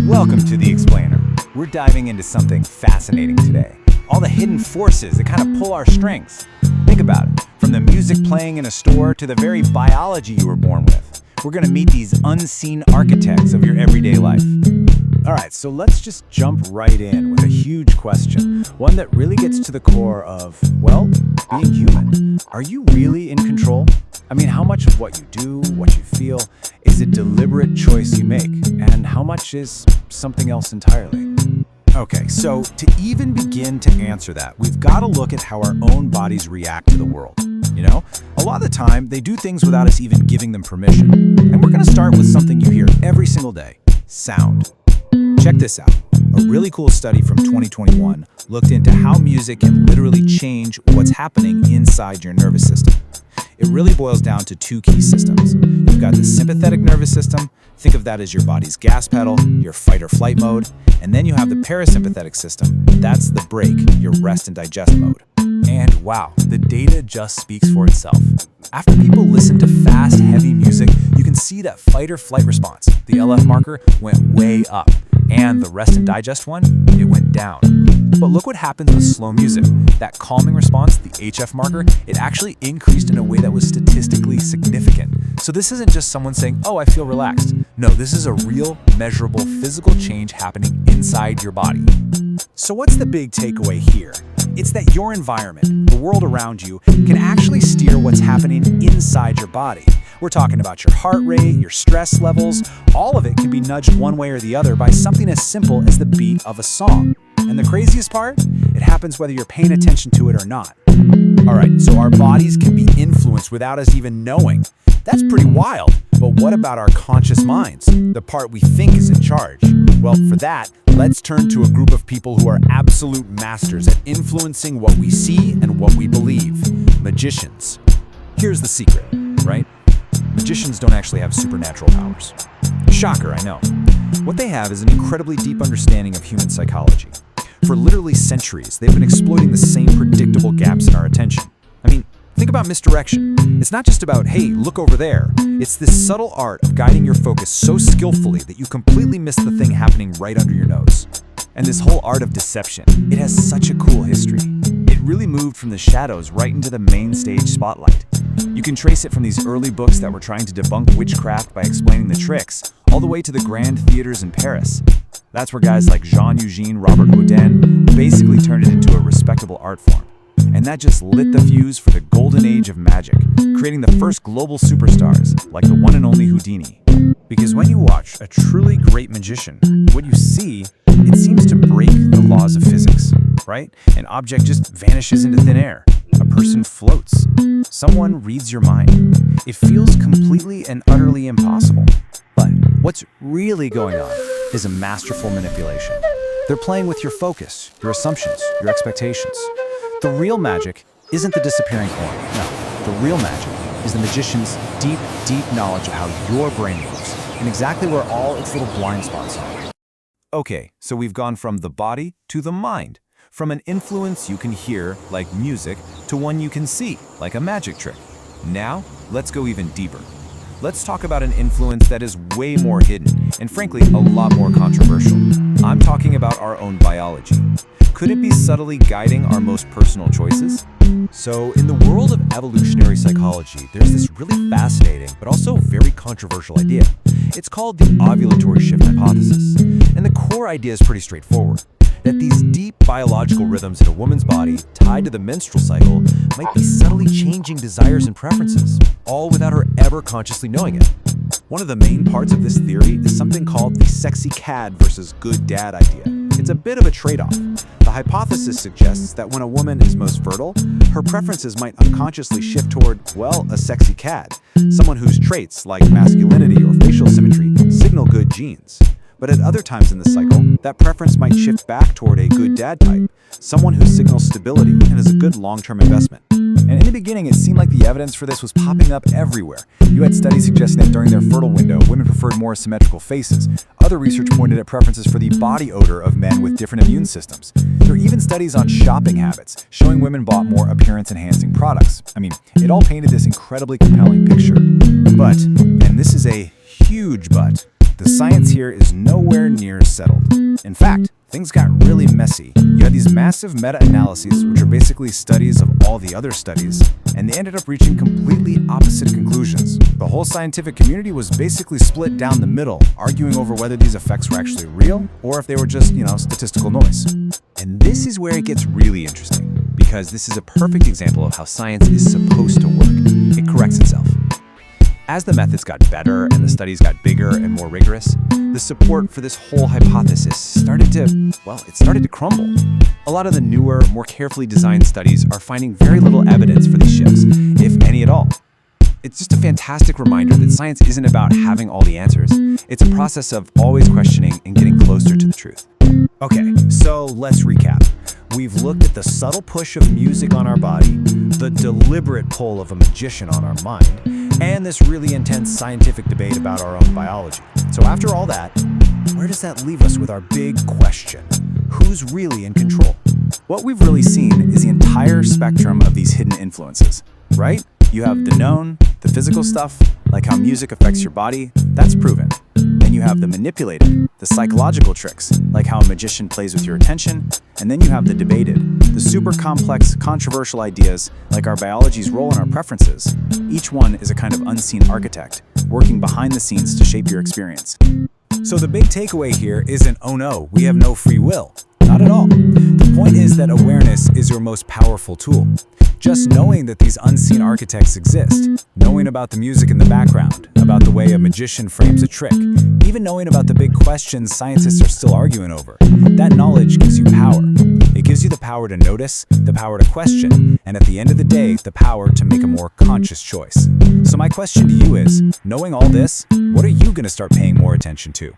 Welcome to The Explainer. We're diving into something fascinating today. All the hidden forces that kind of pull our strings. Think about it. From the music playing in a store to the very biology you were born with. We're going to meet these unseen architects of your everyday life. All right, so let's just jump right in with a huge question. One that really gets to the core of, well, being human. Are you really in control? I mean, how much of what you do, what you feel, is a deliberate choice you make? And how much is something else entirely? Okay, so to even begin to answer that, we've got to look at how our own bodies react to the world. You know, a lot of the time, they do things without us even giving them permission. And we're going to start with something you hear every single day: sound. Check this out. A really cool study from 2021 looked into how music can literally change what's happening inside your nervous system. It really boils down to two key systems. You've got the sympathetic nervous system. Think of that as your body's gas pedal, your fight or flight mode. And then you have the parasympathetic system. That's the brake, your rest and digest mode. And wow, the data just speaks for itself. After people listen to fast, heavy music, you can see that fight or flight response, the LF marker, went way up. And the rest and digest one, it went down. But look what happens with slow music. That calming response, the HF marker, it actually increased in a way that was statistically significant. So this isn't just someone saying, oh, I feel relaxed. No, this is a real, measurable physical change happening inside your body. So what's the big takeaway here? It's that your environment, the world around you, can actually steer what's happening inside your body. We're talking about your heart rate, your stress levels. All of it can be nudged one way or the other by something as simple as the beat of a song. And the craziest part? It happens whether you're paying attention to it or not. All right, so our bodies can be influenced without us even knowing. That's pretty wild. But what about our conscious minds, the part we think is in charge? Well, for that, let's turn to a group of people who are absolute masters at influencing what we see and what we believe: magicians. Here's the secret, right? Magicians don't actually have supernatural powers. Shocker, I know. What they have is an incredibly deep understanding of human psychology. For literally centuries, they've been exploiting the same predictable gaps in our attention. I mean, think about misdirection. It's not just about, hey, look over there. It's this subtle art of guiding your focus so skillfully that you completely miss the thing happening right under your nose. And this whole art of deception, it has such a cool history. It really moved from the shadows right into the main stage spotlight. You can trace it from these early books that were trying to debunk witchcraft by explaining the tricks, all the way to the grand theaters in Paris. That's where guys like Jean Eugene Robert Houdin basically turned it into a respectable art form. And that just lit the fuse for the golden age of magic, creating the first global superstars like the one and only Houdini. Because when you watch a truly great magician, what you see, it seems to break the laws of physics, right? An object just vanishes into thin air. A person floats. Someone reads your mind. It feels completely and utterly impossible. But what's really going on is a masterful manipulation. They're playing with your focus, your assumptions, your expectations. The real magic isn't the disappearing coin. No, the real magic is the magician's deep, deep knowledge of how your brain moves and exactly where all its little blind spots are. Okay, so we've gone from the body to the mind. From an influence you can hear, like music, to one you can see, like a magic trick. Now, let's go even deeper. Let's talk about an influence that is way more hidden, and frankly, a lot more controversial. I'm talking about our own biology. Could it be subtly guiding our most personal choices? So, in the world of evolutionary psychology, there's this really fascinating, but also very controversial idea. It's called the ovulatory shift hypothesis. And the core idea is pretty straightforward: that these deep biological rhythms in a woman's body, tied to the menstrual cycle, might be subtly changing desires and preferences, all without her ever consciously knowing it. One of the main parts of this theory is something called the sexy cad versus good dad idea. It's a bit of a trade-off. The hypothesis suggests that when a woman is most fertile, her preferences might unconsciously shift toward, well, a sexy cad, someone whose traits, like masculinity or facial symmetry, signal good genes. But at other times in the cycle, that preference might shift back toward a good dad type, someone who signals stability and is a good long-term investment. And in the beginning, it seemed like the evidence for this was popping up everywhere. You had studies suggesting that during their fertile window, women preferred more symmetrical faces. Other research pointed at preferences for the body odor of men with different immune systems. There are even studies on shopping habits, showing women bought more appearance-enhancing products. I mean, it all painted this incredibly compelling picture. But, and this is a huge but, the science here is nowhere near settled. In fact, things got really messy. You had these massive meta-analyses, which are basically studies of all the other studies, and they ended up reaching completely opposite conclusions. The whole scientific community was basically split down the middle, arguing over whether these effects were actually real or if they were just, statistical noise. And this is where it gets really interesting, because this is a perfect example of how science is supposed to work. It corrects itself. As the methods got better and the studies got bigger and more rigorous, the support for this whole hypothesis started to crumble. A lot of the newer, more carefully designed studies are finding very little evidence for these shifts, if any at all. It's just a fantastic reminder that science isn't about having all the answers. It's a process of always questioning and getting closer to the truth. Okay, so let's recap. We've looked at the subtle push of music on our body, the deliberate pull of a magician on our mind, and this really intense scientific debate about our own biology. So after all that, where does that leave us with our big question? Who's really in control? What we've really seen is the entire spectrum of these hidden influences, right? You have the known, the physical stuff, like how music affects your body, that's proven. Then you have the manipulated, the psychological tricks, like how a magician plays with your attention. And then you have the debated, the super complex, controversial ideas, like our biology's role in our preferences. Each one is a kind of unseen architect, working behind the scenes to shape your experience. So the big takeaway here isn't, oh no, we have no free will. Not at all. The point is that awareness is your most powerful tool. Just knowing that these unseen architects exist, knowing about the music in the background, about the way a magician frames a trick, even knowing about the big questions scientists are still arguing over, that knowledge gives you power. It gives you the power to notice, the power to question, and at the end of the day, the power to make a more conscious choice. So my question to you is, knowing all this, what are you going to start paying more attention to?